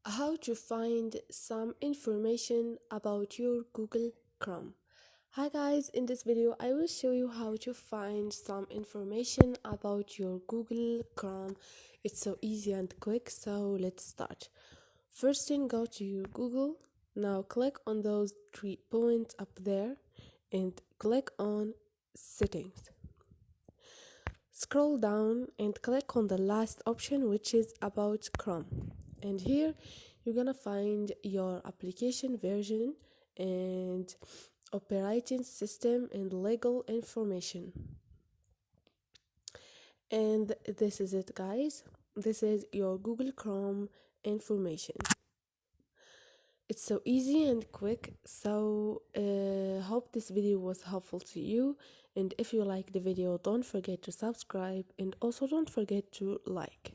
How to find some information about your Google Chrome. Hi guys, in this video I will show you how to find some information about your Google Chrome. It's so easy and quick, so let's start. First thing, go to your Google. Now click on those 3 points up there and click on settings. Scroll down and click on the last option, which is about Chrome, and here you're gonna find your application version and operating system and legal information. And this is it, guys. This is your Google Chrome information. It's so easy and quick, so hope this video was helpful to you, and if you like the video, don't forget to subscribe and also don't forget to like.